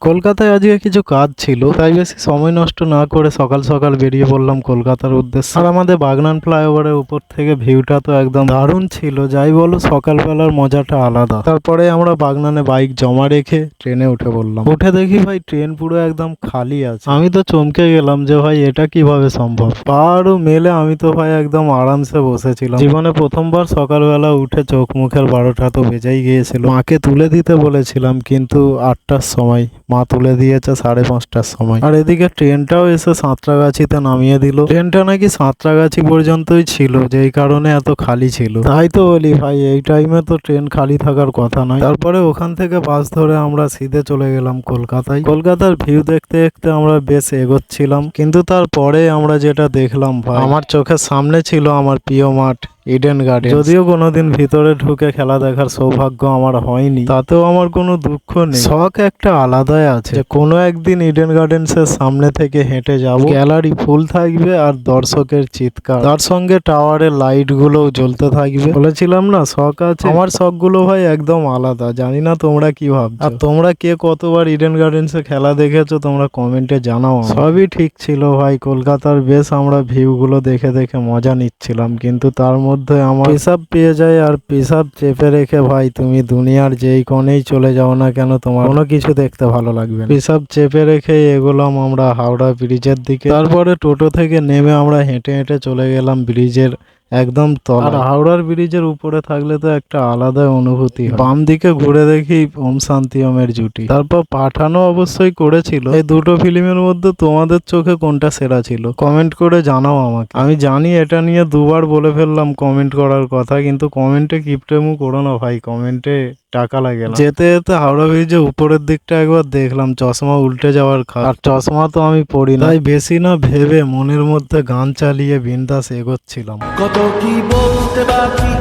কলকাতায় আজকে কিছু কাজ ছিল, তাই বেশি সময় নষ্ট না করে সকাল সকাল বেরিয়ে পড়লাম কলকাতার উদ্দেশ্যে। আর আমাদের বাগনান ফ্লাইওভারের উপর থেকে ভিউটা তো একদম দারুণ ছিল, যাই বলো সকালবেলার মজাটা আলাদা। তারপরে আমরা বাগনানে বাইক জমা রেখে ট্রেনে উঠে পড়লাম। উঠে দেখি ভাই ট্রেন পুরো একদম খালি আছে। আমি তো চমকে গেলাম যে ভাই এটা কিভাবে সম্ভব। পা আরও মেলে আমি তো ভাই একদম আরামসে বসেছিলাম। জীবনে প্রথমবার সকালবেলা উঠে চোখ মুখের 12টা তো বেজেই গিয়েছিল। মাকে তুলে দিতে বলেছিলাম কিন্তু 8টার সময়, মা তুলে দিয়েছে 5:30টার সময়। আর এদিকে ট্রেনটাও এসে সাঁতরাগাছিতে নামিয়ে দিল। ট্রেনটা নাকি সাঁতরাগাছি পর্যন্তই ছিল, যেই কারণে এত খালি ছিল। তাই তো বলি ভাই এই টাইমে তো ট্রেন খালি থাকার কথা নয়। তারপরে ওখান থেকে বাস ধরে আমরা সিধে চলে গেলাম কলকাতায়। কলকাতার ভিউ দেখতে দেখতে আমরা বেশ এগোচ্ছিলাম, কিন্তু তারপরে আমরা যেটা দেখলাম ভাই, আমার চোখের সামনে ছিল আমার প্রিয় মাঠ ইডেন গার্ডেন। যদিও কোনোদিন ভিতরে ঢুকে খেলা দেখার সৌভাগ্য আমার হয়নি, তাতেও আমার কোনো দুঃখ নেই। শখ একটা আলাদাই আছে যে কোনো একদিন ইডেন গার্ডেন্সের সামনে থেকে হেঁটে যাব, গ্যালারি ফুল থাকবে আর দর্শকের চিৎকার, তার সঙ্গে টাওয়ারের লাইট গুলোও জ্বলতে থাকবে। বলেছিলাম না শখ আছে, আমার শখ গুলো ভাই একদম আলাদা। জানি না তোমরা কি ভাবছো, আর তোমরা কে কতবার ইডেন গার্ডেন্সে খেলা দেখেছো তোমরা কমেন্টে জানাও। সবই ঠিক ছিল ভাই, কলকাতার বেশ আমরা ভিউ গুলো দেখে দেখে মজা নিচ্ছিলাম, কিন্তু তার মধ্যে আমার পেশাব পেয়ে যায়। আর পেশাব চেপে রেখে ভাই তুমি দুনিয়ার যেই কোণেই চলে যাও না কেন তোমার কোনো কিছু দেখতে ভালো লাগবে না। পেশাব চেপে রেখে এগোলাম আমরা হাওড়া ব্রিজের দিকে। তারপরে টোটো থেকে নেমে আমরা হেঁটে হেঁটে চলে গেলাম ব্রিজের একদম তলা। আর হাওড়ার ব্রিজের উপরে থাকলে তো একটা আলাদা অনুভূতি হয়। বাম দিকে ঘুরে দেখি ওম শান্তি ওমের জুটি। তারপর পাঠানো অবশ্যই করেছিল। এই দুটো ফিল্মের মধ্যে তোমাদের চোখে কোনটা সেরা ছিল কমেন্ট করে জানাও আমাকে। আমি জানি এটা নিয়ে দুবার বলে ফেললাম কমেন্ট করার কথা, কিন্তু কমেন্টে কিপটেমু করো না ভাই, কমেন্টে টাকা লাগে না। যেতে যেতে হাওড়া ব্রিজের উপরের দিকটা একবার দেখলাম চশমা উল্টে যাওয়ার আর চশমা তো আমি পড়ি না, তাই বেশি না ভেবে মনের মধ্যে গান চালিয়ে বিন্দাস এগোচ্ছিলাম। কত কি বলতে বাকি,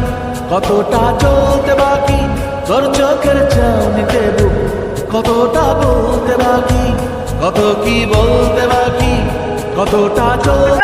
কতটা চলতে বাকি, তোর চোখের চাউনিতে বুক, কতটা বলতে বাকি, কত কি বলতে বাকি, কতটা চলতে।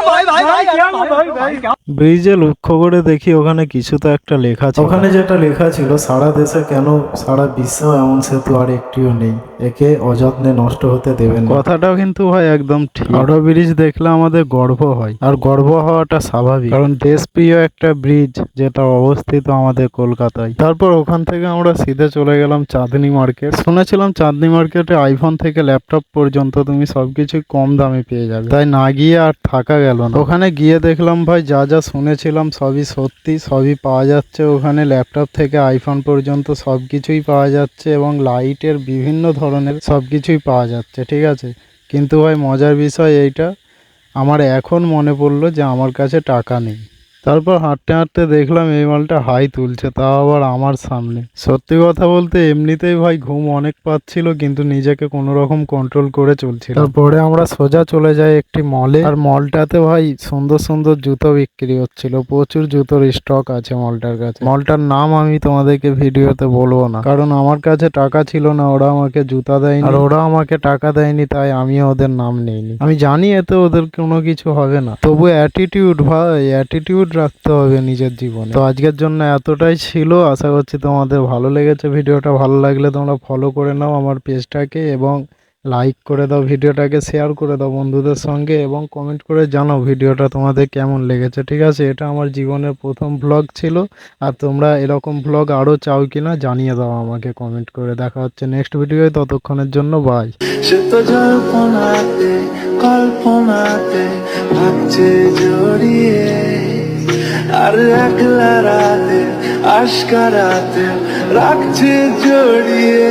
ব্রিজে লক্ষ্য করে দেখি ওখানে কিছু তো একটা লেখা ছিল। ওখানে যেটা লেখা ছিল সারা দেশে কেন সারা বিশ্বেও এমন সেতু আর একটিও নেই, একে অযত্নে নষ্ট হতে দেবেন। কথাটাও কিন্তু ভাই একদম ঠিক। হাওড়া ব্রিজ দেখলে আমাদের গর্ব হয়, আর গর্ব হওয়াটা স্বাভাবিক, কারণ দেশপ্রিয় একটা ব্রিজ যেটা অবস্থিত আমাদের কলকাতায়। তারপর ওখান থেকে আমরা সিধে চলে গেলাম চাঁদনি মার্কেট। শুনেছিলাম চাঁদনি মার্কেটে আইফোন থেকে ল্যাপটপ পর্যন্ত তুমি সবকিছু কম দামে পেয়ে যাবে, তাই না গিয়ে আর থাকা গেল না। ওখানে গিয়ে দেখলাম ভাই যা যা শুনেছিলাম সবই সত্যি, সবই পাওয়া যাচ্ছে ওখানে। ল্যাপটপ থেকে আইফোন পর্যন্ত সবকিছুই পাওয়া যাচ্ছে এবং লাইটের বিভিন্ন ধরনের সবকিছুই পাওয়া যাচ্ছে, ঠিক আছে। কিন্তু ভাই মজার বিষয় এইটা, আমার এখন মনে পড়লো যে আমার কাছে টাকা নেই। তারপর হাঁটতে হাঁটতে দেখলাম এই মালটা হাই তুলছে, তাও আবার আমার সামনে। সত্যি কথা বলতে এমনিতেই ভাই ঘুম অনেক পাচ্ছিল, কিন্তু নিজেকে কোনো রকম কন্ট্রোল করে চলছিল। তারপরে আমরা সোজা চলে যাই একটি মলে, আর মলটাতে ভাই সুন্দর সুন্দর জুতো বিক্রি হচ্ছিল, প্রচুর জুতোর স্টক আছে মলটার কাছে। মলটার নাম আমি তোমাদেরকে ভিডিওতে বলবো না, কারণ আমার কাছে টাকা ছিল না, ওরা আমাকে জুতা দেয়নি, আর ওরা আমাকে টাকা দেয়নি, তাই আমিও ওদের নাম নেইনি। আমি জানি এতে ওদের কোনো কিছু হবে না, তবু অ্যাটিটিউড ভাই, অ্যাটিটিউড রাখতে হবে নিজের জীবনে। তো আজকের জন্য এতটাই ছিল, আশা করছি তোমাদের ভালো লেগেছে। ভিডিওটা ভালো লাগলে তোমরা ফলো করে নাও আমার পেজটাকে, এবং লাইক করে দাও, ভিডিওটাকে শেয়ার করে দাও বন্ধুদের সঙ্গে, এবং কমেন্ট করে জানাও ভিডিওটা তোমাদের কেমন লেগেছে, ঠিক আছে। এটা আমার জীবনের প্রথম ব্লগ ছিল, আর তোমরা এরকম ব্লগ আরও চাও কিনা জানিয়ে দাও আমাকে কমেন্ট করে। দেখা হচ্ছে নেক্সট ভিডিওয়, ততক্ষণের জন্য বাই। সে তো জল্পনাতে কল্পনাতে ভাবছে জড়িয়ে, আর একলা রাতে আশকা রাতে রাখছে জড়িয়ে।